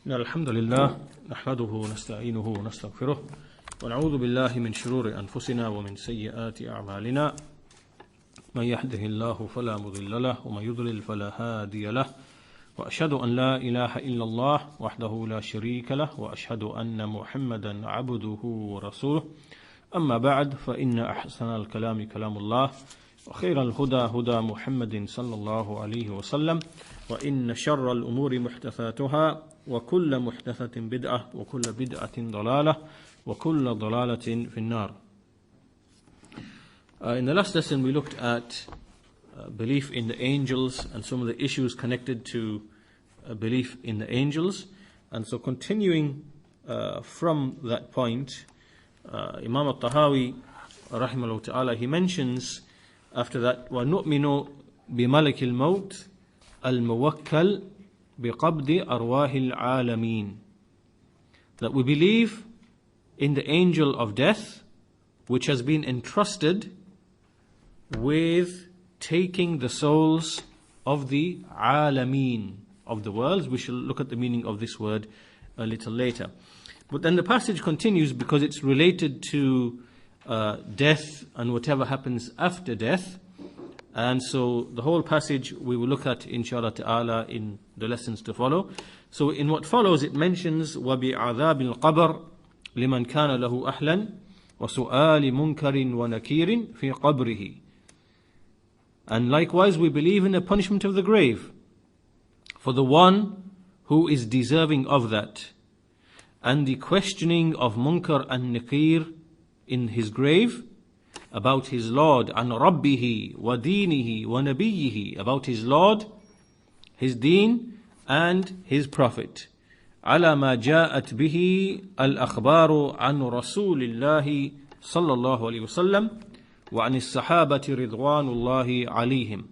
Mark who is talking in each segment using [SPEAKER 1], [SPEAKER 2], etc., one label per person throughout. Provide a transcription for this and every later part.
[SPEAKER 1] إن الحمد لله نحمده ونستعينه ونستغفره ونعوذ بالله من شرور أنفسنا ومن سيئات أعمالنا من يهده الله فلا مضل له ومن يضلل فلا هادي له وأشهد أن لا إله إلا الله وحده لا شريك له وأشهد أن محمدا عبده ورسوله أما بعد فإن أحسن الكلام كلام الله وخير الهدى هدى محمد صلى الله عليه وسلم وإن شر الأمور محدثاتها وكل محدثة بدعة وكل بدعة ضلالة وكل ضلالة في النار. In the last lesson we looked at belief in the angels and some of the issues connected to belief in the angels. And so continuing from that point, Imam al-Tahawi rahimahullah ta'ala, he mentions after that, وَنُؤْمِنُ بِمَلَكِ الْمَوْتِ الْمُوَكَّلِ بِقَبْضِ أَرْوَاهِ الْعَالَمِينَ, that we believe in the angel of death, which has been entrusted with taking the souls of the alameen, of the worlds. We shall look at the meaning of this word a little later. But then the passage continues because it's related to death and whatever happens after death. And so the whole passage we will look at inshallah ta'ala in the lessons to follow. So in what follows it mentions وَبِعَذَابِ الْقَبْرِ لِمَنْ كَانَ لَهُ أَهْلًا وَسُؤَالِ مُنْكَرٍ وَنَكِيرٍ فِي قَبْرِهِ. And likewise we believe in the punishment of the grave for the one who is deserving of that, and the questioning of Munkar and Nakir in his grave about his Lord, an Rabbihi wa Dinihi wa Nabiyyihi, about his Lord, his Deen and his Prophet. على ما جاءت به الأخبار عن رسول الله صلى الله عليه وسلم وعن الصحابة رضوان الله عليهم,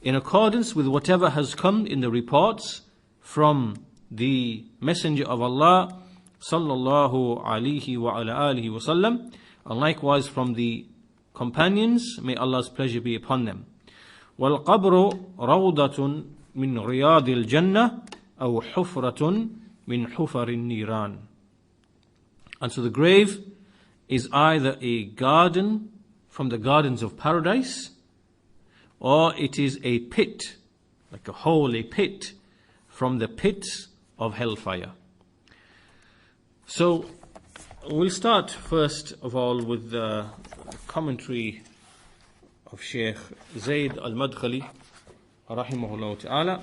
[SPEAKER 1] in accordance with whatever has come in the reports from the Messenger of Allah sallallahu alaihi wa ala alihi wasallam, and likewise from the companions, may Allah's pleasure be upon them. وَالْقَبْرُ رَوْضَةٌ مِّن رِيَاضِ الْجَنَّةِ أَوْ حُفْرَةٌ مِّن حُفَرِ النِّيرَانِ. And so the grave is either a garden from the gardens of paradise, or it is a pit, like a hole, a pit from the pits of hellfire. So we'll start first of all with the commentary of Sheikh Zayd al-Madkhali rahimahullah ta'ala.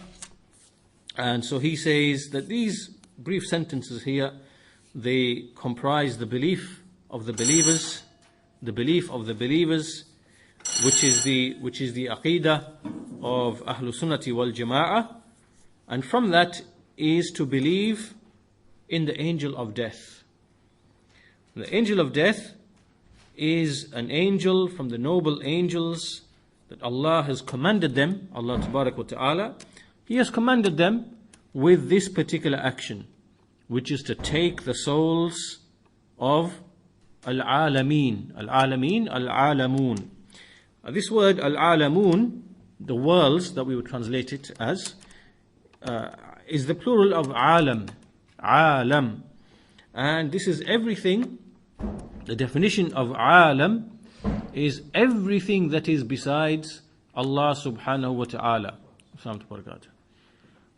[SPEAKER 1] And so he says that these brief sentences here, they comprise the belief of the believers, which is the aqidah of Ahlul Sunnati wal Jama'ah, and from that is to believe in the angel of death. The angel of death is an angel from the noble angels that Allah has commanded them, Allah Tabarak wa Ta'ala, He has commanded them with this particular action, which is to take the souls of al-alameen, al-alamoon. This word al-alamoon, the worlds that we would translate it as, is the plural of alam, and this is everything. The definition of alam is everything that is besides Allah subhanahu wa ta'ala.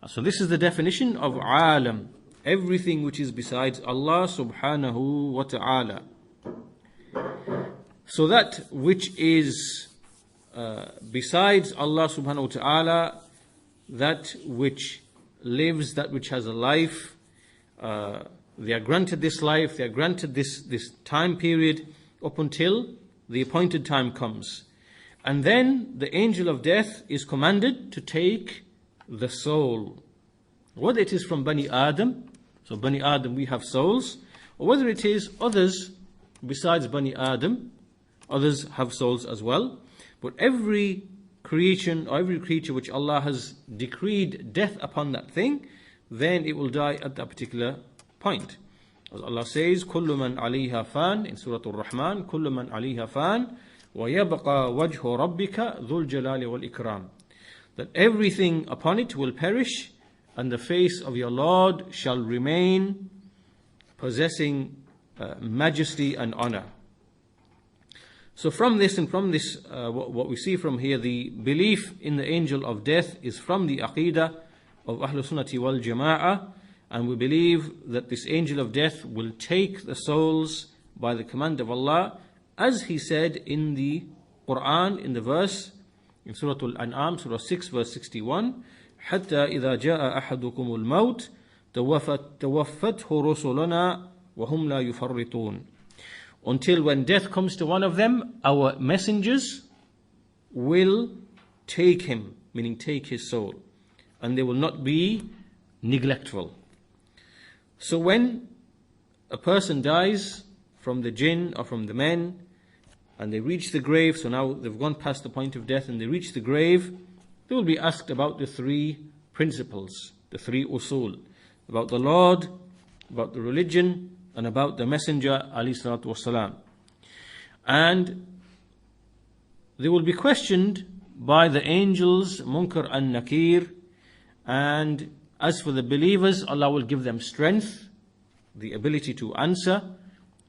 [SPEAKER 1] So this is the definition of alam, everything which is besides Allah subhanahu wa ta'ala. So that which is besides Allah subhanahu wa ta'ala, that which lives, that which has a life, they are granted this life, they are granted this time period up until the appointed time comes. And then the angel of death is commanded to take the soul, whether it is from Bani Adam, so Bani Adam we have souls, or whether it is others besides Bani Adam, others have souls as well. But every creation or every creature which Allah has decreed death upon that thing, then it will die at that particular point. As Allah says, كُلُّ مَنْ عَلَيْهَا فَانٍ in Surah Al-Rahman, كُلُّ مَنْ عَلَيْهَا فَانٍ وَيَبْقَى وَجْهُ رَبِّكَ ذُو الْجَلَالِ وَالْإِكْرَامِ, that everything upon it will perish and the face of your Lord shall remain, possessing majesty and honor. So from this what we see from here, the belief in the angel of death is from the Aqidah of Ahlul Sunnati wal Jama'ah, and we believe that this angel of death will take the souls by the command of Allah, as He said in the Quran, in the verse, in Surah Al-An'am, Surah 6, verse 61, حَتَّى إِذَا جَاءَ أَحَدُكُمُ الْمَوْتِ توفته رسلنا وهم لا يفرطون. Until when death comes to one of them, our messengers will take him, meaning take his soul, and they will not be neglectful. So when a person dies from the jinn or from the men, and they reach the grave, so now they've gone past the point of death and they reach the grave, they will be asked about the three principles, the three usul, about the Lord, about the religion, and about the Messenger alayhi salatu wasalam. And they will be questioned by the angels, Munkar and Nakir, and as for the believers, Allah will give them strength, the ability to answer.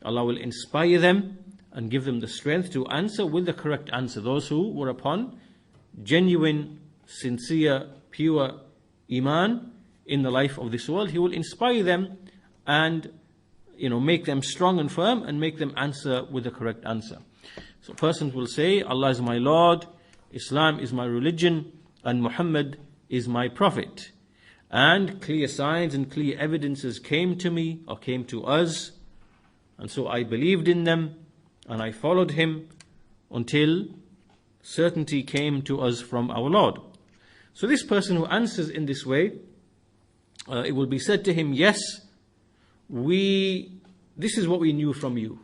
[SPEAKER 1] Allah will inspire them and give them the strength to answer with the correct answer. Those who were upon genuine, sincere, pure Iman in the life of this world, He will inspire them and make them strong and firm and make them answer with the correct answer. So persons will say, Allah is my Lord, Islam is my religion, and Muhammad is my prophet. And clear signs and clear evidences came to me or came to us, and so I believed in them and I followed him until certainty came to us from our Lord. So this person who answers in this way, it will be said to him, yes, this is what we knew from you.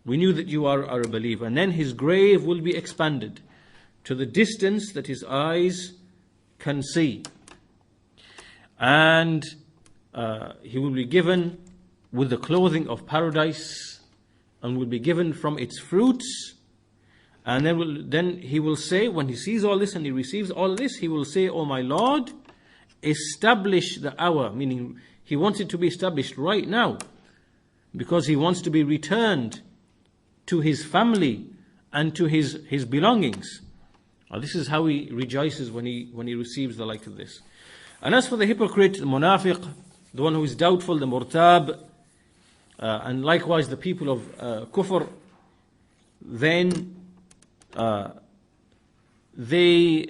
[SPEAKER 1] We knew that you are a believer. And then his grave will be expanded to the distance that his eyes can see. And he will be given with the clothing of paradise and will be given from its fruits. And then he will say, when he sees all this and he receives all this, he will say, "O my Lord, establish the hour," meaning he wants it to be established right now, because he wants to be returned to his family and to his belongings. This is how he rejoices when he receives the like of this. And as for the hypocrite, the munafiq, the one who is doubtful, the murtab, and likewise the people of kufr, then they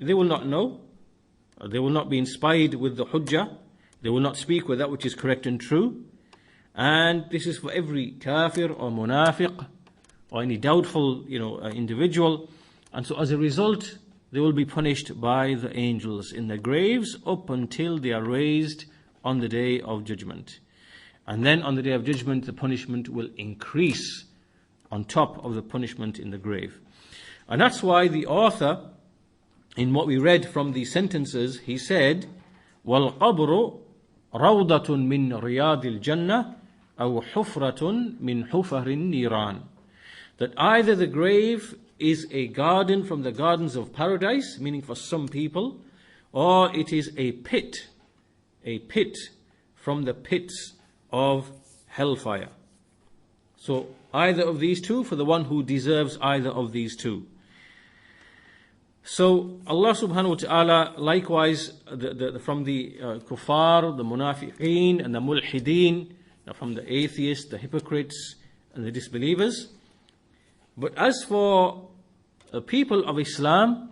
[SPEAKER 1] will not know. They will not be inspired with the hujjah. They will not speak with that which is correct and true. And this is for every kafir or munafiq or any doubtful individual. And so as a result, they will be punished by the angels in their graves up until they are raised on the day of judgment. And then on the day of judgment, the punishment will increase on top of the punishment in the grave. And that's why the author, in what we read from the sentences, he said, وَالْقَبْرُ رَوْضَةٌ مِّن رِيَاضِ الْجَنَّةِ أَوْ حُفْرَةٌ مِّن حُفَرِ النِّيرَانِ. That either the grave is a garden from the gardens of paradise, meaning for some people, or it is a pit from the pits of hellfire. So either of these two, for the one who deserves either of these two. So Allah subhanahu wa ta'ala, likewise, from the kuffar, the munafiqeen and the mulhideen, from the atheists, the hypocrites and the disbelievers. But as for the people of Islam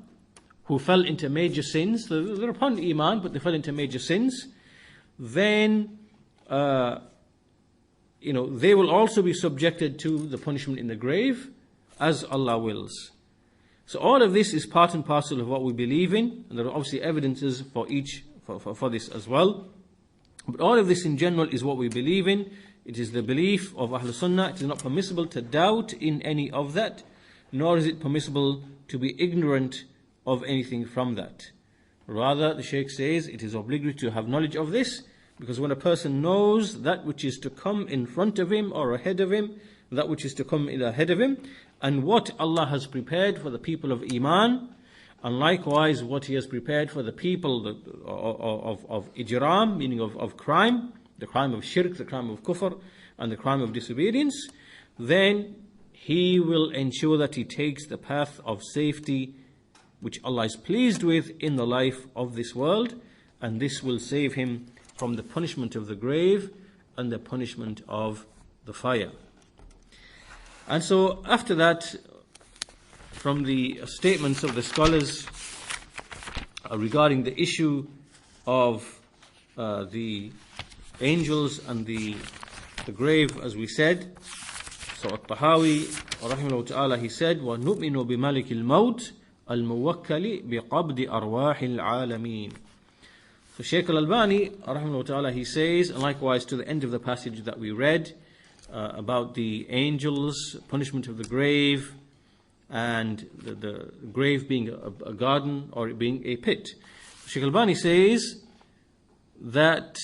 [SPEAKER 1] who fell into major sins, they're upon Iman, but they fell into major sins, then they will also be subjected to the punishment in the grave, as Allah wills. So all of this is part and parcel of what we believe in, and there are obviously evidences for this as well. But all of this in general is what we believe in. It is the belief of Ahlul Sunnah. It is not permissible to doubt in any of that, nor is it permissible to be ignorant of anything from that. Rather, the Shaykh says it is obligatory to have knowledge of this, because when a person knows that which is to come in front of him or ahead of him, that which is to come ahead of him, and what Allah has prepared for the people of Iman, and likewise what He has prepared for the people of ijram, meaning of crime, the crime of shirk, the crime of kufr, and the crime of disobedience, then he will ensure that he takes the path of safety which Allah is pleased with in the life of this world, and this will save him from the punishment of the grave and the punishment of the fire. And so after that, from the statements of the scholars regarding the issue of the angels and the grave, as we said, so At-Tahawi rahimahullah ta'ala, he said, وَنُؤْمِنُ بِمَلِكِ الْمَوْتِ الْمُوَكَّلِ بِقَبْضِ أَرْوَاحِ الْعَالَمِينَ. So Shaykh al-Albani rahimahullah ta'ala, he says, and likewise to the end of the passage that we read about the angels, punishment of the grave, and the grave being a garden or being a pit. Shaykh al-Albani says that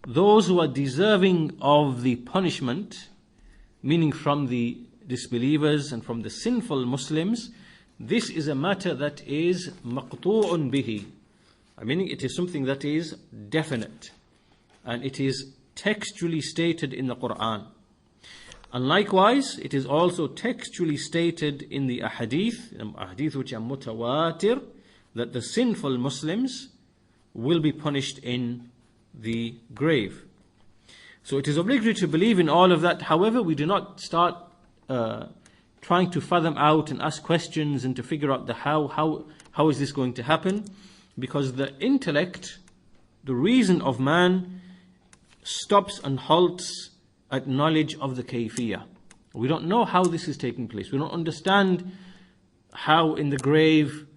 [SPEAKER 1] those who are deserving of the punishment, meaning from the disbelievers and from the sinful Muslims, this is a matter that is maqtu'un bihi. I mean, it is something that is definite, and it is textually stated in the Quran. And likewise, it is also textually stated in the ahadith which are mutawatir, that the sinful Muslims will be punished in the grave. So it is obligatory to believe in all of that. However, we do not start trying to fathom out and ask questions and to figure out the how is this going to happen, because the intellect, the reason of man, stops and halts at knowledge of the kayfiyah. We don't know how this is taking place. We don't understand how in the grave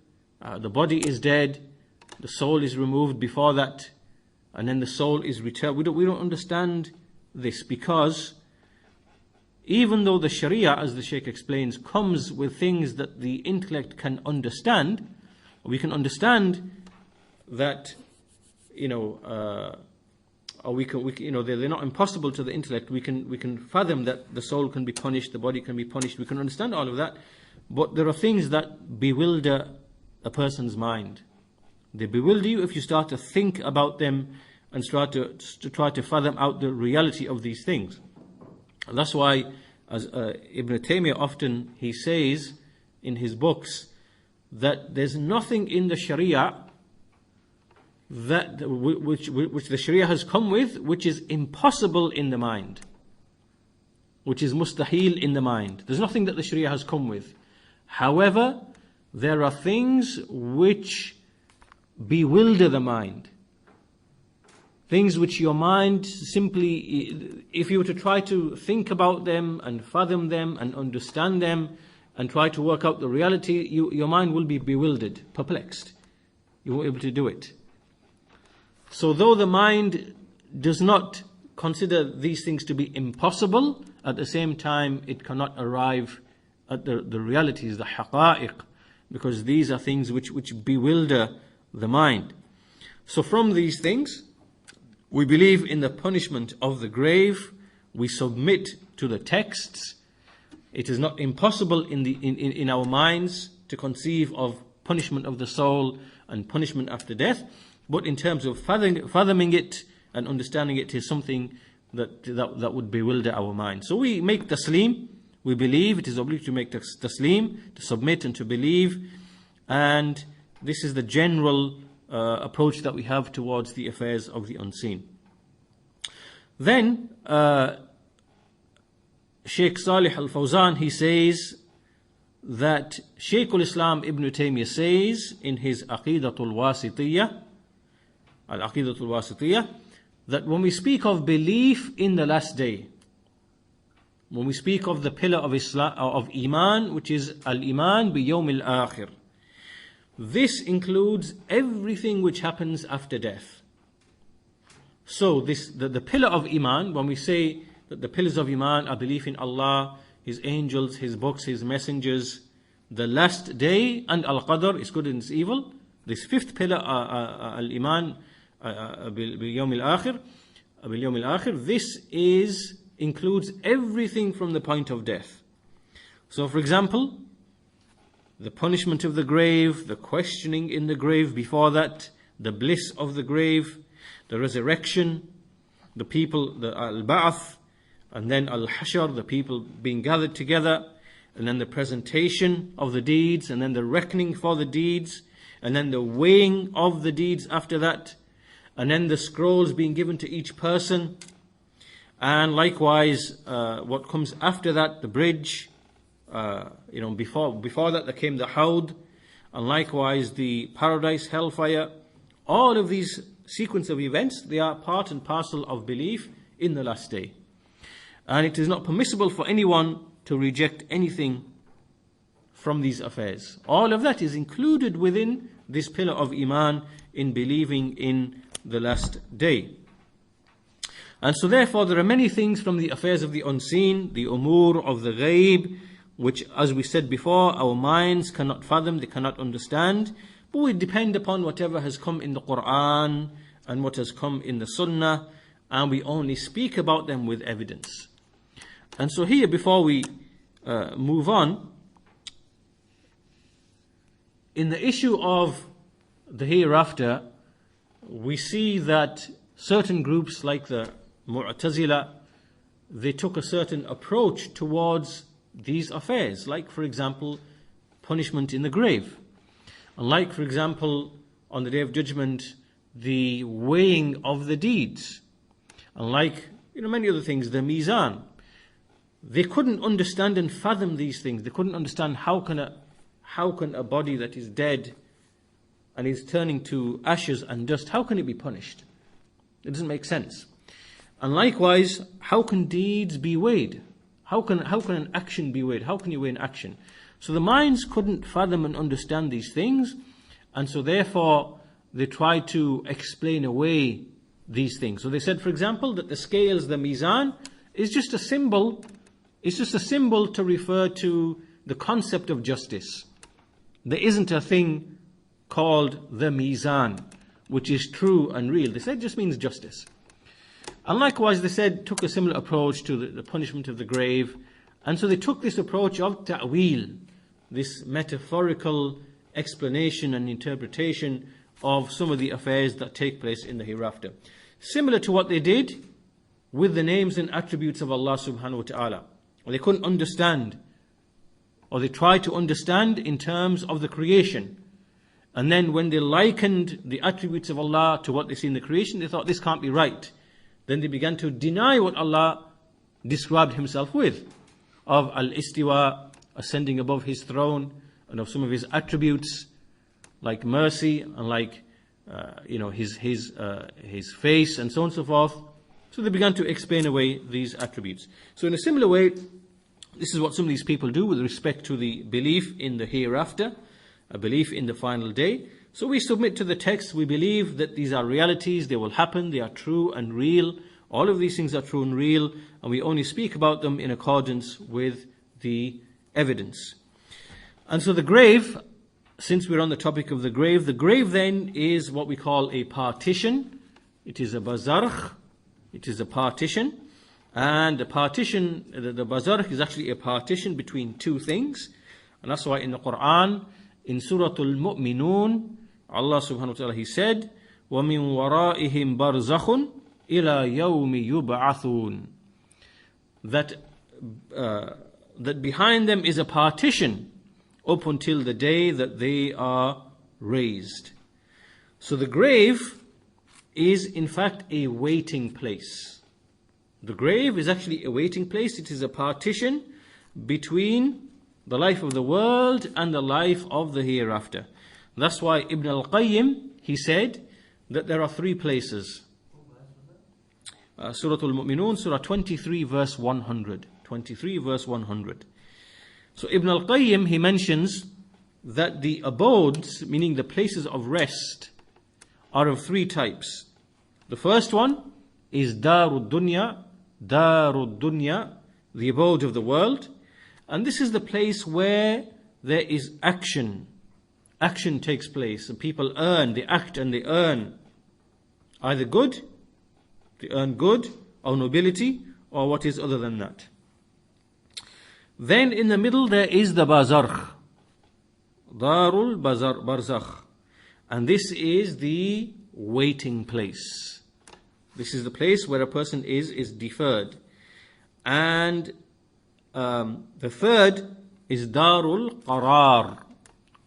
[SPEAKER 1] the body is dead, the soul is removed before that, and then the soul is returned. We don't understand this, because even though the Sharia, as the Shaykh explains, comes with things that the intellect can understand, we can understand that, or we can, they're not impossible to the intellect. We can fathom that the soul can be punished, the body can be punished. We can understand all of that, but there are things that bewilder a person's mind. They bewilder you if you start to think about them and start to try to fathom out the reality of these things. And that's why, as Ibn Taymiyyah often he says in his books, that there's nothing in the Sharia which the Sharia has come with which is impossible in the mind, which is mustahil in the mind. There's nothing that the Sharia has come with. However, there are things which bewilder the mind. Things which your mind simply, if you were to try to think about them and fathom them and understand them and try to work out the reality, your mind will be bewildered, perplexed. You won't be able to do it. So though the mind does not consider these things to be impossible, at the same time it cannot arrive at the realities, the haqa'iq, because these are things which bewilder the mind. So from these things, we believe in the punishment of the grave. We submit to the texts. It is not impossible in our minds to conceive of punishment of the soul and punishment after death. But in terms of fathoming it and understanding it is something that would bewilder our mind. So we make taslim. We believe. It is obligatory to make taslim, to submit and to believe. And this is the general approach that we have towards the affairs of the unseen. Then Shaykh Salih al-Fawzan, he says that Shaykh al-Islam Ibn Taymiyyah says in his Aqidatul Wasitiyah, Al-Aqidatul Wasitiyah, that when we speak of belief in the last day, when we speak of the pillar of Islam, of Iman, which is Al-Iman bi Yawm al-Akhir, this includes everything which happens after death. So the pillar of Iman, when we say that the pillars of Iman are belief in Allah, His angels, His books, His messengers, the last day, and Al-Qadr, is good and is evil. This fifth pillar, Al-Iman bil-Yawm al-Akhir, this includes everything from the point of death. So for example, the punishment of the grave, the questioning in the grave before that, the bliss of the grave, the resurrection, the people, the al-ba'ath, and then al-hashar, the people being gathered together, and then the presentation of the deeds, and then the reckoning for the deeds, and then the weighing of the deeds after that, and then the scrolls being given to each person, and likewise what comes after that, the bridge, before that there came the hawd, and likewise the paradise, hellfire. All of these sequence of events, they are part and parcel of belief in the last day. And it is not permissible for anyone to reject anything from these affairs. All of that is included within this pillar of Iman, in believing in the last day. And so therefore there are many things from the affairs of the unseen, the umur of the ghaib, which, as we said before, our minds cannot fathom, they cannot understand, but we depend upon whatever has come in the Quran and what has come in the Sunnah, and we only speak about them with evidence. And so here, before we move on, in the issue of the hereafter, we see that certain groups like the Mu'tazila, they took a certain approach towards these affairs, like for example punishment in the grave, and like for example on the Day of Judgment the weighing of the deeds, and like many other things, the mizan. They couldn't understand and fathom these things. They couldn't understand how can a body that is dead and is turning to ashes and dust, how can it be punished? It doesn't make sense. And likewise, how can deeds be weighed? How can an action be weighed? How can you weigh an action? So the minds couldn't fathom and understand these things, and so therefore they tried to explain away these things. So they said, for example, that the scales, the mizan, is just a symbol. It's just a symbol to refer to the concept of justice. There isn't a thing called the mizan, which is true and real. They said it just means justice. And likewise, they said, took a similar approach to the punishment of the grave. And so they took this approach of ta'wil, this metaphorical explanation and interpretation of some of the affairs that take place in the hereafter. Similar to what they did with the names and attributes of Allah subhanahu wa ta'ala. They couldn't understand, or they tried to understand in terms of the creation. And then when they likened the attributes of Allah to what they see in the creation, they thought this can't be right. Then they began to deny what Allah described Himself with, of al-istiwa, ascending above His throne, and of some of His attributes, like mercy, and like His face, and so on and so forth. So they began to explain away these attributes. So in a similar way, this is what some of these people do with respect to the belief in the hereafter, a belief in the final day. So we submit to the text, we believe that these are realities, they will happen, they are true and real. All of these things are true and real, and we only speak about them in accordance with the evidence. And so the grave, since we're on the topic of the grave then is what we call a partition. It is a barzakh, it is a partition. And the partition, the barzakh is actually a partition between two things. And that's why in the Quran, in Surah Al-Mu'minun, Allah subhanahu wa ta'ala, He said, وَمِن وَرَائِهِمْ بَرْزَخٌ إِلَى يَوْمِ يُبْعَثُونَ. That behind them is a partition up until the day that they are raised. So the grave is in fact a waiting place. The grave is actually a waiting place. It is a partition between the life of the world and the life of the hereafter. That's why Ibn al-Qayyim, he said that there are three places. Surah Al-Mu'minun, Surah 23 verse 100. 23 verse 100. So Ibn al-Qayyim, he mentions that the abodes, meaning the places of rest, are of three types. The first one is Darud Dunya, the abode of the world. And this is the place where there is action. Action takes place, and people earn, they act and they earn either good, they earn good, or nobility, or what is other than that. Then in the middle there is the barzakh. Darul Barzakh. And this is the waiting place. This is the place where a person is deferred. And the third is Darul Qarar.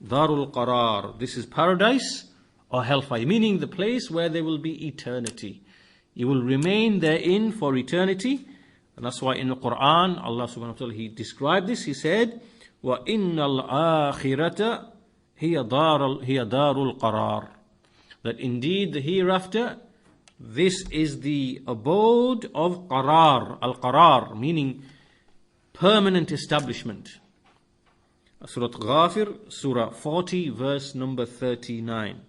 [SPEAKER 1] Darul Qarar. This is paradise or hellfire, meaning the place where there will be eternity. You will remain therein for eternity. And that's why in the Quran, Allah subhanahu wa ta'ala, He described this. He said, وَإِنَّ الْآخِرَةَ هِيَ دَارُ الْقَرَارِ. That indeed the hereafter, this is the abode of qarar, al-qarar, meaning permanent establishment. Surah Ghafir, Surah 40, verse number 39.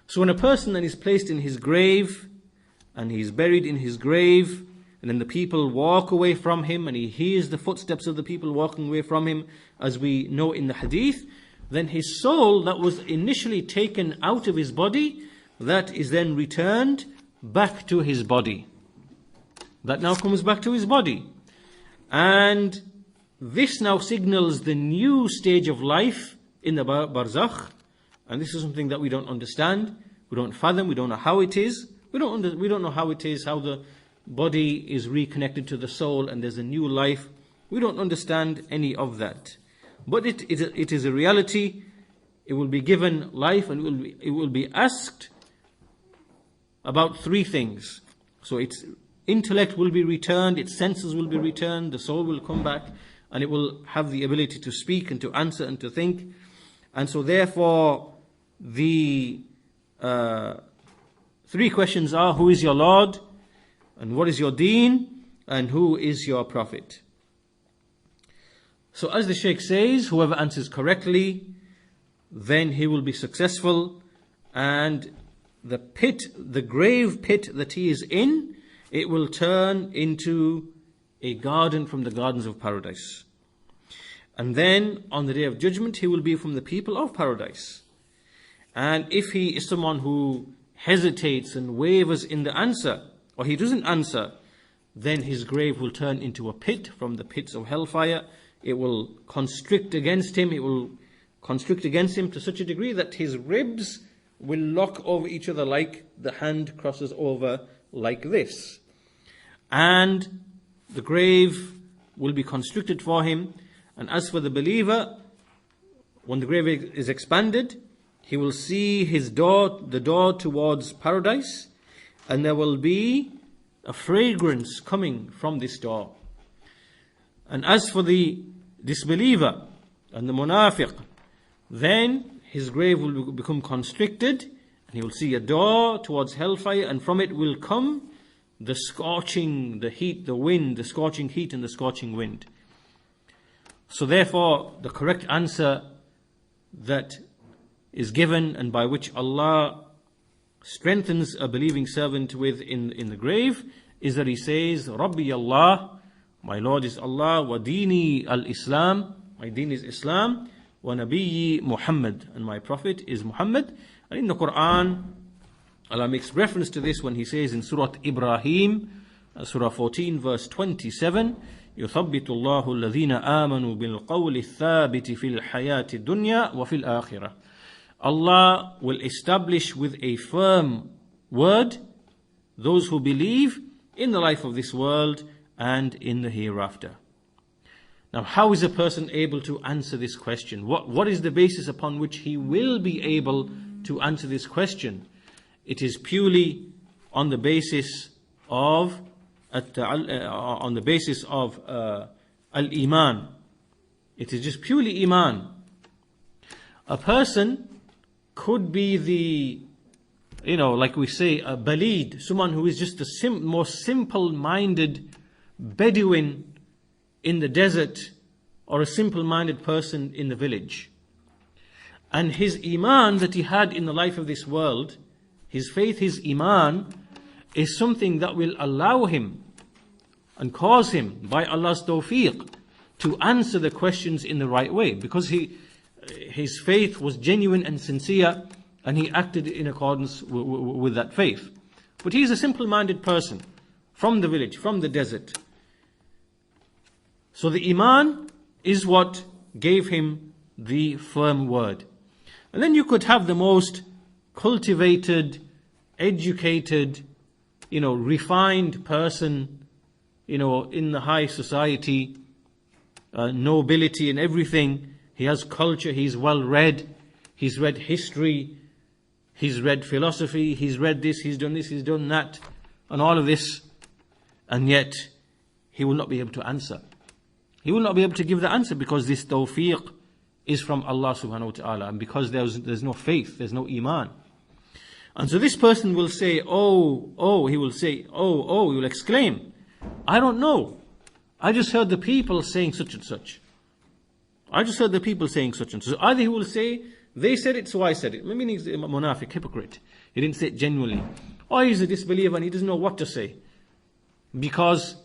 [SPEAKER 1] So when a person then is placed in his grave, and he is buried in his grave, and then the people walk away from him, and he hears the footsteps of the people walking away from him, as we know in the hadith, then his soul that was initially taken out of his body, that is then returned back to his body. That now comes back to his body. And this now signals the new stage of life in the barzakh. And this is something that we don't understand, we don't fathom, we don't know how it is. We don't know how it is, how the body is reconnected to the soul and there's a new life. We don't understand any of that. But it is a reality. It will be given life and it will be asked about three things. So its intellect will be returned, its senses will be returned, the soul will come back, and it will have the ability to speak and to answer and to think. And so therefore, the three questions are: who is your Lord? And what is your deen? And who is your Prophet? So as the Shaykh says, whoever answers correctly, then he will be successful, and the pit, the grave pit that he is in, it will turn into a garden from the gardens of paradise. And then on the Day of Judgment, he will be from the people of paradise. And if he is someone who hesitates and wavers in the answer, or he doesn't answer, then his grave will turn into a pit from the pits of hellfire. It will constrict against him. It will constrict against him to such a degree that his ribs will lock over each other like the hand crosses over like this. And the grave will be constricted for him. And as for the believer, when the grave is expanded, he will see his door, the door towards paradise, and there will be a fragrance coming from this door. And as for the disbeliever and the munafiq, then his grave will become constricted, and he will see a door towards hellfire, and from it will come the scorching, the heat, the wind, the scorching heat and the scorching wind. So therefore, the correct answer that is given and by which Allah strengthens a believing servant with in the grave is that he says, Rabbi Allah, my Lord is Allah, wa dini al-Islam, my deen is Islam, wa nabiyyi Muhammad, and my prophet is Muhammad. And in the Quran, Allah makes reference to this when he says in Surah Ibrahim, Surah 14 verse 27, يثبت الله الذين آمنوا بالقول الثابت في الحياة الدنيا وفي الآخرة. Allah will establish with a firm word those who believe in the life of this world and in the hereafter. Now, how is a person able to answer this question? What is the basis upon which he will be able to answer this question? It is purely on the basis of al-iman. It is just purely iman. A person could be like we say, a balid, someone who is just a more simple-minded Bedouin in the desert, or a simple-minded person in the village. And his iman that he had in the life of this world, his faith, his iman, is something that will allow him and cause him, by Allah's tawfiq, to answer the questions in the right way, because his faith was genuine and sincere, and he acted in accordance with that faith. But he is a simple-minded person from the village, from the desert. So the iman is what gave him the firm word. And then you could have the most cultivated, educated, refined person, in the high society, nobility and everything. He has culture, he's well read, he's read history, he's read philosophy, he's read this, he's done that, and all of this, and yet he will not be able to answer. He will not be able to give the answer because this tawfiq is from Allah subhanahu wa ta'ala, and because there's no faith, there's no iman. And so this person will say, he will exclaim, I don't know. I just heard the people saying such and such. So either he will say, they said it, so I said it. Meaning he's a munafiq, hypocrite. He didn't say it genuinely. Or he's a disbeliever and he doesn't know what to say. Because,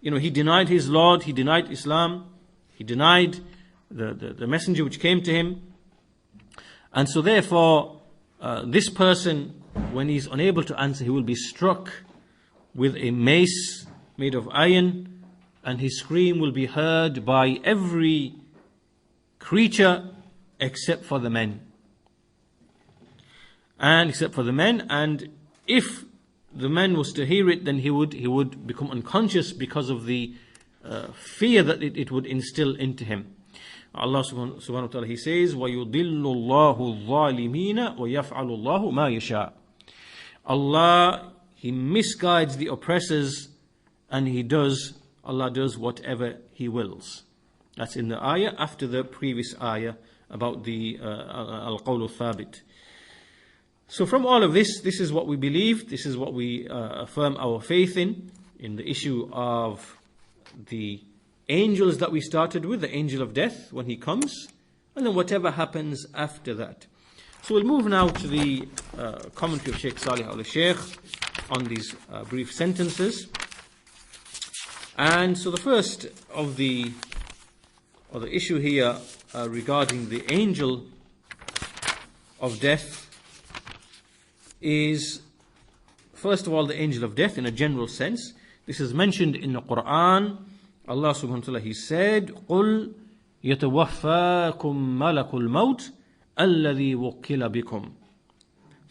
[SPEAKER 1] he denied his Lord, he denied Islam, he denied the messenger which came to him. And so therefore, this person, when he's unable to answer, he will be struck with a mace made of iron, and his scream will be heard by every creature except for the men. And if the man was to hear it, then he would become unconscious because of the fear that it would instill into him. Allah subhanahu wa ta'ala, He says, وَيُضِلُّ اللَّهُ الظَّالِمِينَ وَيَفْعَلُ اللَّهُ مَا يَشَاءُ. Allah, He misguides the oppressors, and Allah does whatever He wills. That's in the ayah after the previous ayah about the al-qawl al-thabit. So from all of this is what we believe, this is what we affirm our faith in the issue of the angels that we started with, the angel of death when he comes, and then whatever happens after that. So we'll move now to the commentary of Sheikh Salih al-Sheikh on these brief sentences. And so the first of the issue here regarding the angel of death is, first of all, the angel of death in a general sense. This is mentioned in the Quran. Allah subhanahu wa ta'ala, He said, قُلْ يَتَوَفَّاكُمْ مَلَكُ الْمَوْتِ الَّذِي وُكِّلَ بِكُمْ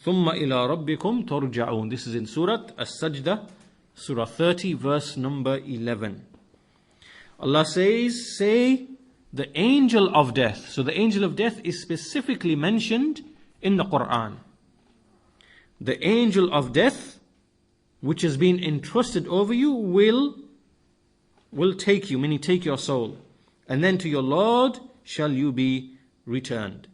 [SPEAKER 1] ثُمَّ إِلَىٰ رَبِّكُمْ تُرْجَعُونَ. This is in Surah As-Sajdah, Surah 30, verse number 11. Allah says, say, the angel of death. So the angel of death is specifically mentioned in the Quran. The angel of death, which has been entrusted over you, will take you, meaning take your soul, and then to your Lord shall you be returned.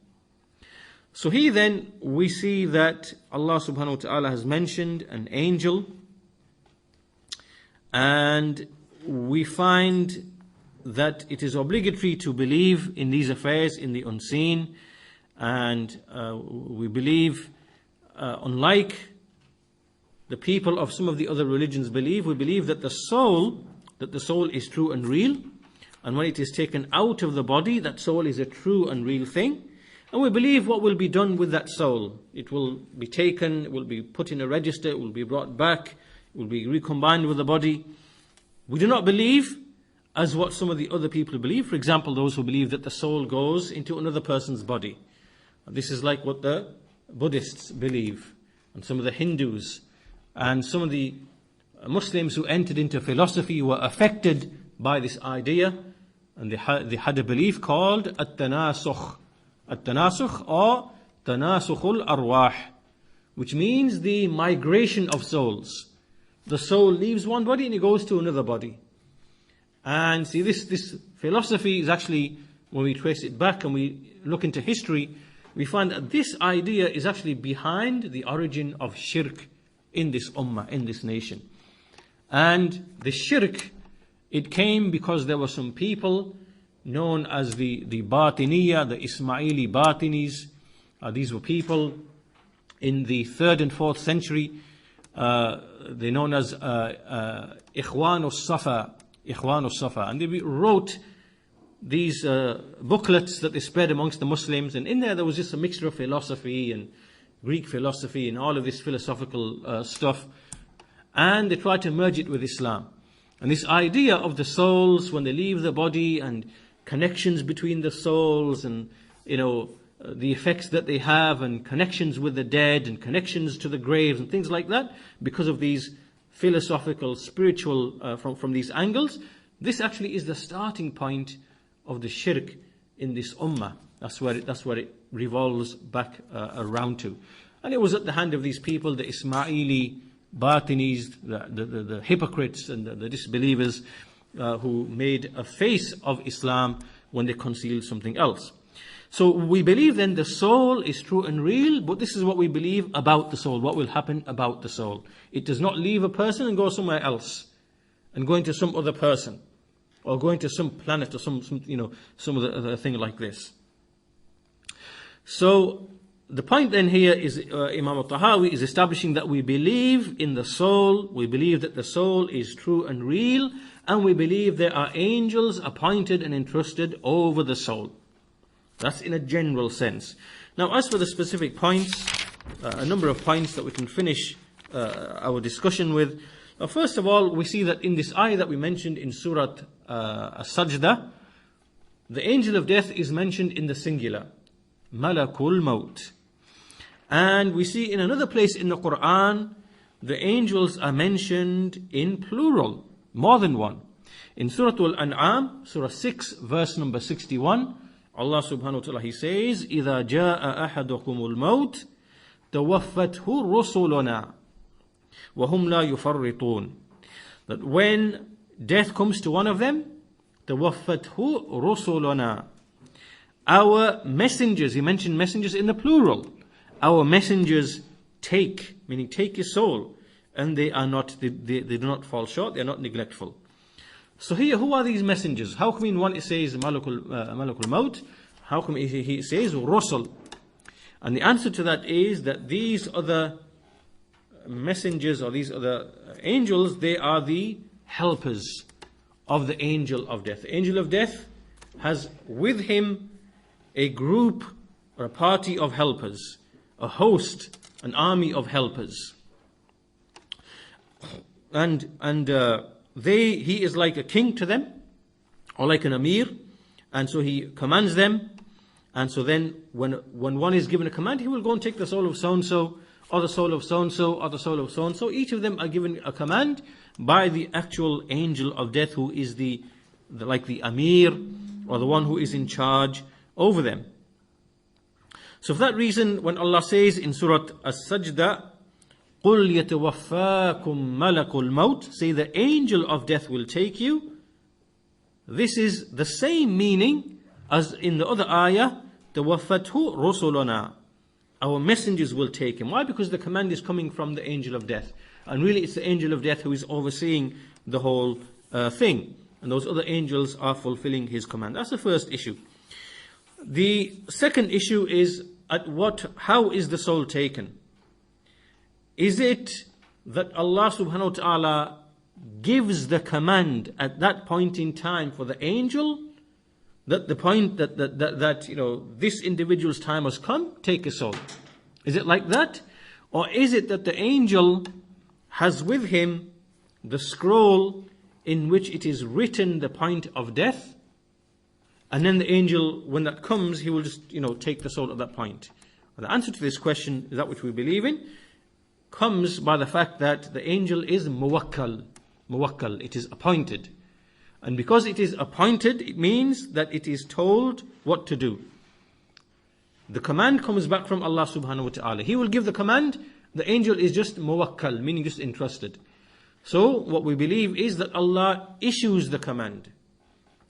[SPEAKER 1] So here then we see that Allah subhanahu wa ta'ala has mentioned an angel, and we find that it is obligatory to believe in these affairs, in the unseen, and we believe, unlike the people of some of the other religions believe, we believe that the soul is true and real, and when it is taken out of the body, that soul is a true and real thing. And we believe what will be done with that soul. It will be taken, it will be put in a register, it will be brought back, it will be recombined with the body. We do not believe as what some of the other people believe. For example, those who believe that the soul goes into another person's body. This is like what the Buddhists believe, and some of the Hindus, and some of the Muslims who entered into philosophy were affected by this idea, and they had a belief called at-tanasukh. At-tanasukh, or tanasukhul arwah, which means the migration of souls. The soul leaves one body and it goes to another body. And see, this philosophy is actually, when we trace it back and we look into history, we find that this idea is actually behind the origin of shirk in this ummah, in this nation. And the shirk, it came because there were some people known as the Batiniya, the Ismaili Batinis. These were people in the 3rd and 4th century. They're known as Ikhwan al-Safa. And they wrote these booklets that they spread amongst the Muslims. And in there was just a mixture of philosophy and Greek philosophy and all of this philosophical stuff. And they tried to merge it with Islam. And this idea of the souls when they leave the body, and connections between the souls, and the effects that they have and connections with the dead and connections to the graves and things like that, because of these philosophical, spiritual, from these angles. This actually is the starting point of the shirk in this ummah. That's where it revolves back around to. And it was at the hand of these people, the Ismaili Batinis, the hypocrites and the disbelievers, who made a face of Islam when they concealed something else. So we believe then the soul is true and real, but this is what we believe about the soul, what will happen about the soul. It does not leave a person and go somewhere else, and go into some other person, or go into some planet or some other thing like this. So the point then here is Imam al-Tahawi is establishing that we believe in the soul, we believe that the soul is true and real, and we believe there are angels appointed and entrusted over the soul. That's in a general sense. Now, as for the specific points, a number of points that we can finish our discussion with. First of all, we see that in this ayah that we mentioned in Surah As-Sajdah, the angel of death is mentioned in the singular, Malakul Maut. And we see in another place in the Quran, the angels are mentioned in plural, more than one. In Surah Al-An'am, Surah 6, verse number 61, Allah subhanahu wa ta'ala, He says, إِذَا جَاءَ أَحَدُكُمُ الْمَوْتِ تَوَفَّتْهُ رُسُلُنَا وَهُمْ لَا يُفَرِّطُونَ. That when death comes to one of them, تَوَفَّتْهُ رُسُلُنَا. Our messengers, He mentioned messengers in the plural. Our messengers take, meaning take your soul, and they do not fall short, they are not neglectful. So here, who are these messengers? How come in one it says Malakul Maut? How come he says Rusul? And the answer to that is that these other messengers or these other angels, they are the helpers of the angel of death. The angel of death has with him a group or a party of helpers, a host, an army of helpers. He is like a king to them, or like an emir, and so he commands them. And so then, when one is given a command, he will go and take the soul of so and so, or the soul of so and so, or the soul of so and so. Each of them are given a command by the actual angel of death, who is like the emir, or the one who is in charge over them. So for that reason, when Allah says in Surah As-Sajdah, قُلْ يَتَوَفَّاكُمْ مَلَكُ الْمَوْتِ, say the angel of death will take you. This is the same meaning as in the other ayah, تَوَفَّتْهُ رُسُلُنَا. Our messengers will take him. Why? Because the command is coming from the angel of death. And really it's the angel of death who is overseeing the whole thing. And those other angels are fulfilling his command. That's the first issue. The second issue is, how is the soul taken? Is it that Allah subhanahu wa ta'ala gives the command at that point in time for the angel, that the point that this individual's time has come, take a soul? Is it like that? Or is it that the angel has with him the scroll in which it is written the point of death, and then the angel, when that comes, he will just take the soul at that point? Well, the answer to this question, that which we believe in, comes by the fact that the angel is muwakkal, it is appointed. And because it is appointed, it means that it is told what to do. The command comes back from Allah subhanahu wa ta'ala. He will give the command, the angel is just muwakkal, meaning just entrusted. So what we believe is that Allah issues the command.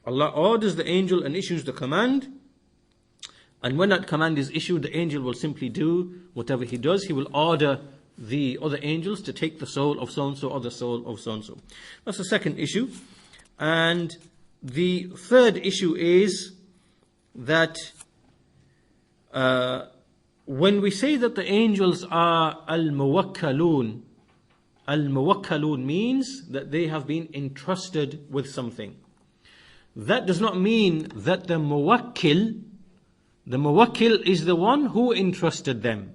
[SPEAKER 1] Allah orders the angel and issues the command. And when that command is issued, the angel will simply do whatever he does. He will order the other angels to take the soul of so-and-so or the soul of so-and-so. That's the second issue. And the third issue is that when we say that the angels are al-muwakkalun means that they have been entrusted with something. That does not mean that the muwakkil is the one who entrusted them.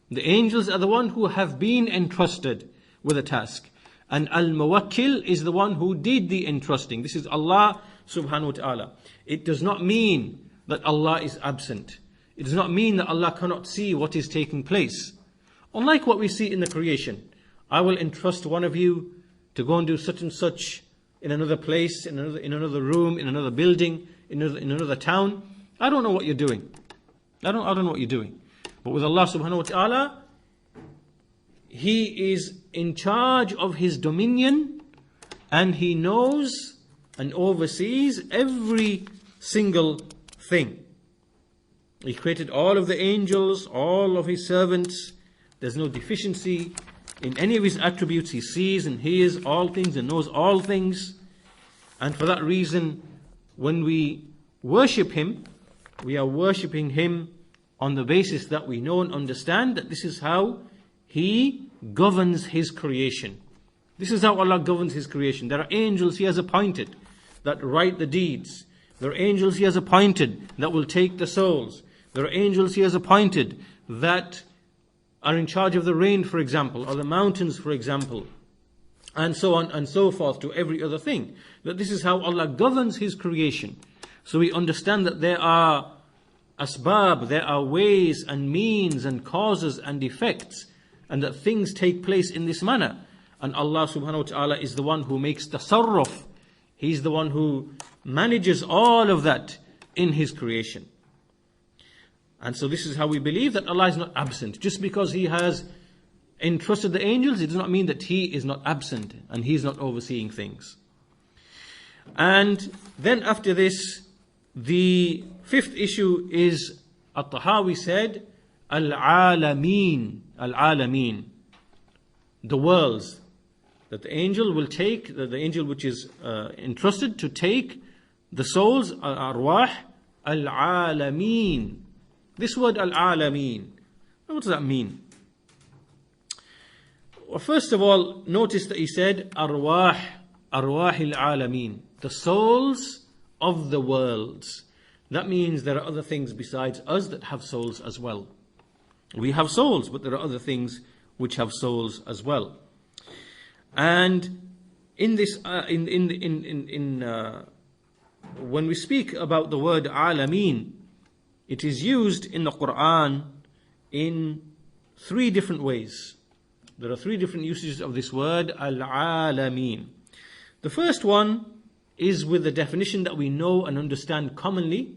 [SPEAKER 1] The angels are the one who have been entrusted with a task. And al-muwakkil is the one who did the entrusting. This is Allah subhanahu wa ta'ala. It does not mean that Allah is absent. It does not mean that Allah cannot see what is taking place. Unlike what we see in the creation. I will entrust one of you to go and do such and such in another place, in another room, in another building, in another town. I don't know what you're doing. I don't know what you're doing. But with Allah subhanahu wa ta'ala, He is in charge of His dominion, and He knows and oversees every single thing. He created all of the angels, all of His servants. There's no deficiency in any of His attributes. He sees and hears all things and knows all things. And for that reason, when we worship Him, we are worshipping Him on the basis that we know and understand that this is how He governs His creation. This is how Allah governs His creation. There are angels He has appointed that write the deeds. There are angels He has appointed that will take the souls. There are angels He has appointed that are in charge of the rain, for example, or the mountains, for example, and so on and so forth to every other thing. That this is how Allah governs His creation. So we understand that there are asbab, there are ways and means and causes and effects, and that things take place in this manner. And Allah subhanahu wa ta'ala is the one who makes tasarruf. He's the one who manages all of that in His creation. And so this is how we believe that Allah is not absent. Just because He has entrusted the angels, it does not mean that He is not absent and He is not overseeing things. And then after this, the fifth issue is, At-Tahawi said, Al-Alameen, Al-Alameen, the worlds, that the angel will take, that the angel which is entrusted to take the souls, Al-Arwah, Al-Alameen. This word Al-Alameen, what does that mean? Well, first of all, notice that he said Arwah al-Alameen, the souls of the worlds. That means there are other things besides us that have souls as well. We have souls, but there are other things which have souls as well. And in this, when we speak about the word Alameen, it is used in the Quran in 3 different ways. There are 3 different usages of this word, Al-Alameen. The first one is with the definition that we know and understand commonly.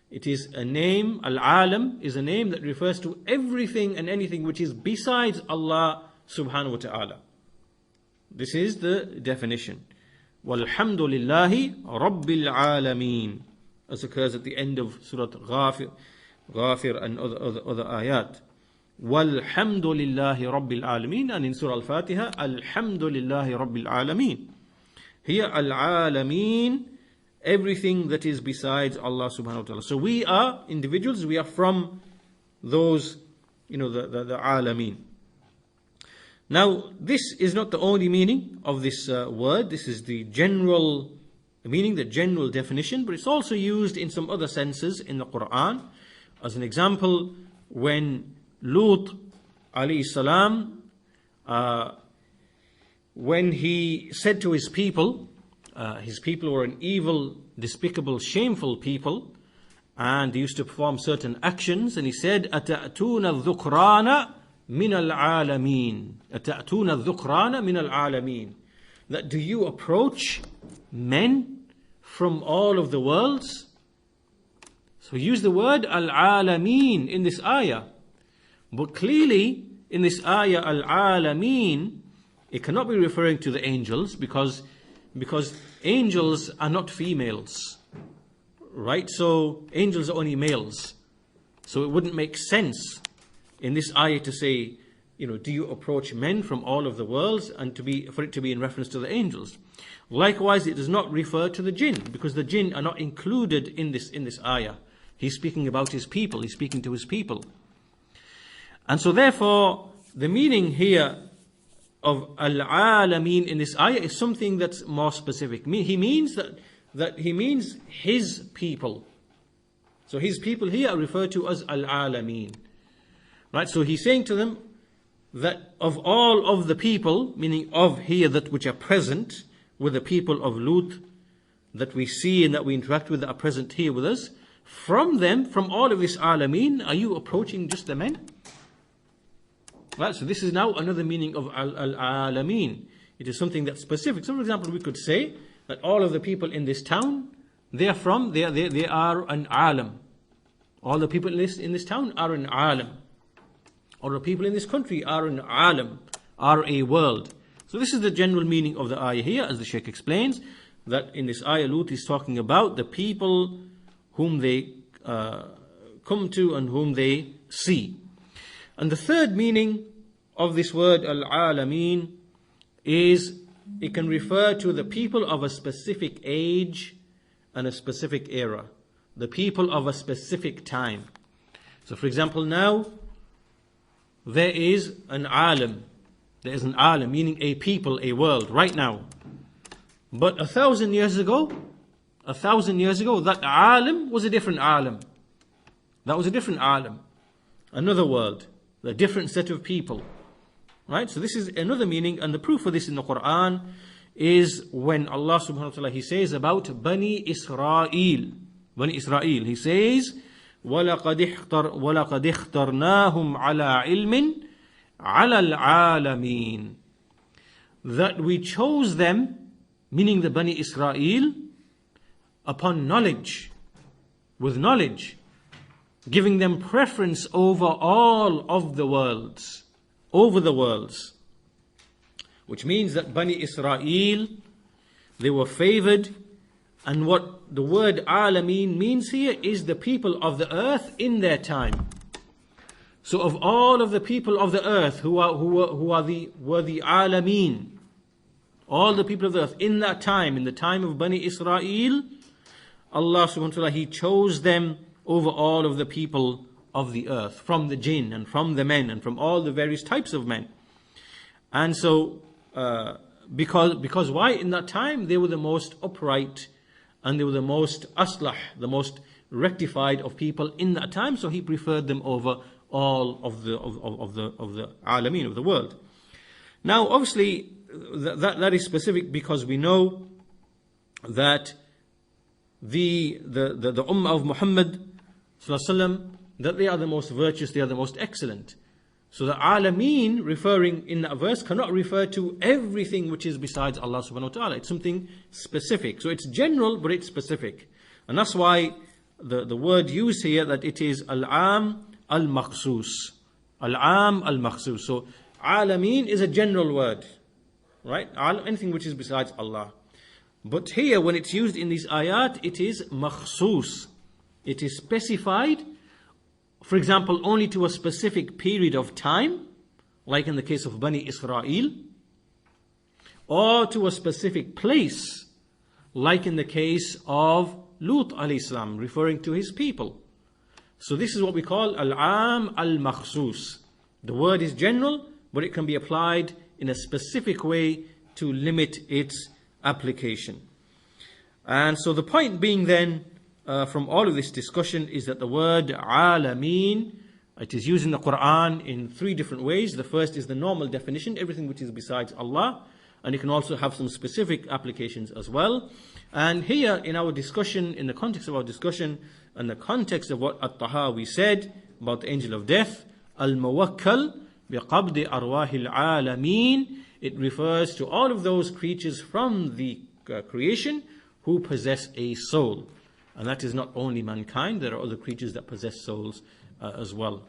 [SPEAKER 1] It is a name, Al-Alam is a name that refers to everything and anything which is besides Allah subhanahu wa ta'ala. This is the definition. Walhamdulillahi Rabbil Alameen, as occurs at the end of Surah Ghafir and other ayat. Walhamdulillahi Rabbil Alameen, and in Surah Al-Fatiha, Alhamdulillahi Rabbil Alameen. Here, Al-Alameen, everything that is besides Allah subhanahu wa ta'ala. So we are individuals, we are from those, the Alameen. Now, this is not the only meaning of this word. This is the general meaning, the general definition, but it's also used in some other senses in the Quran. As an example, when Lut alayhi salam, when he said to his people were an evil, despicable, shameful people, and they used to perform certain actions, and he said, أَتَأْتُونَ الذُّكْرَانَ مِنَ الْعَالَمِينَ أَتَأْتُونَ الذُّكْرَانَ مِنَ الْعَالَمِينَ. That do you approach men from all of the worlds? So use the word Al-Alameen in this ayah. But clearly, in this ayah, Al-Alameen, it cannot be referring to the angels because angels are not females. Right? So angels are only males. So it wouldn't make sense in this ayah to say, do you approach men from all of the worlds, and for it to be in reference to the angels. Likewise, it does not refer to the jinn, because the jinn are not included in this ayah. He's speaking about his people. He's speaking to his people. And so therefore, the meaning here of Al-Alameen in this ayah is something that's more specific. He means that he means his people. So his people here are referred to as Al-Alameen. Right? So he's saying to them that of all of the people, meaning of here that which are present with the people of Lut, that we see and that we interact with, that are present here with us, from them, from all of this alameen, are you approaching just the men? Right, so this is now another meaning of al-alameen. It is something that's specific. So for example, we could say that all of the people in this town, they are an alam. All the people in this town are an alam. All the people in this country are an alam, are a world. So this is the general meaning of the ayah here, as the Shaykh explains, that in this ayah Lut is talking about the people whom they come to and whom they see. And the third meaning of this word al-alameen is it can refer to the people of a specific age and a specific era. The people of a specific time. So for example, now there is an alam. There is an alam, meaning a people, a world, right now. But 1,000 years ago, that alam was a different alam. That was a different alam. Another world. A different set of people. Right? So this is another meaning, and the proof for this in the Quran is when Allah subhanahu wa ta'ala, He says about Bani Israel. Bani Israel. He says, وَلَقَدْ اخْتَرْنَاهُمْ عَلَىٰ عِلْمٍ عَلَى الْعَالَمِينَ. That we chose them, meaning the Bani Israel, upon knowledge, with knowledge, giving them preference over all of the worlds, over the worlds. Which means that Bani Israel, they were favored, and what the word alameen means here is the people of the earth in their time. So of all of the people of the earth were the alameen, all the people of the earth in that time, in the time of Bani Israel, Allah subhanahu wa ta'ala, He chose them over all of the people of the earth, from the jinn and from the men and from all the various types of men. And so, because why? In that time they were the most upright and they were the most aslah, the most rectified of people in that time. So He preferred them over all of the alameen, of the world. Now, obviously, that is specific because we know that the ummah of Muhammad sallallahu alaihi wasallam, that they are the most virtuous, they are the most excellent. So the alameen, referring in that verse, cannot refer to everything which is besides Allah subhanahu wa ta'ala. It's something specific. So it's general, but it's specific. And that's why the word used here, that it is al-am al-makhsus. Al-am al-makhsus. So alameen is a general word, right? Anything which is besides Allah. But here, when it's used in these ayat, it is makhsus. It is specified, for example, only to a specific period of time, like in the case of Bani Israel, or to a specific place, like in the case of Lut alayhi salam, referring to his people. So this is what we call al-am al-makhsus. The word is general, but it can be applied in a specific way to limit its application. And so the point being then, from all of this discussion, is that the word alameen, it is used in the Quran in 3 different ways. The first is the normal definition, everything which is besides Allah, and it can also have some specific applications as well. And here in our discussion, in the context of our discussion, and the context of what At-Tahawi said about the angel of death, al-muwakkal biqabdi arwahil alameen, it refers to all of those creatures from the creation who possess a soul. And that is not only mankind, there are other creatures that possess souls as well.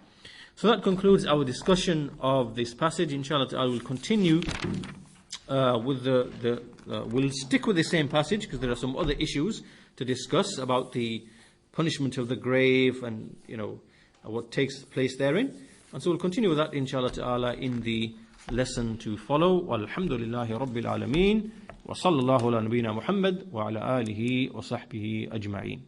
[SPEAKER 1] So that concludes our discussion of this passage. Inshallah, I will continue with we'll stick with the same passage because there are some other issues to discuss about the punishment of the grave and, what takes place therein. And so we'll continue with that, inshallah ta'ala, in the lesson to follow. Walhamdulillahi Rabbil Alameen. Wa sallallahu ala nabiyyina Muhammad wa ala alihi wa sahbihi ajma'in.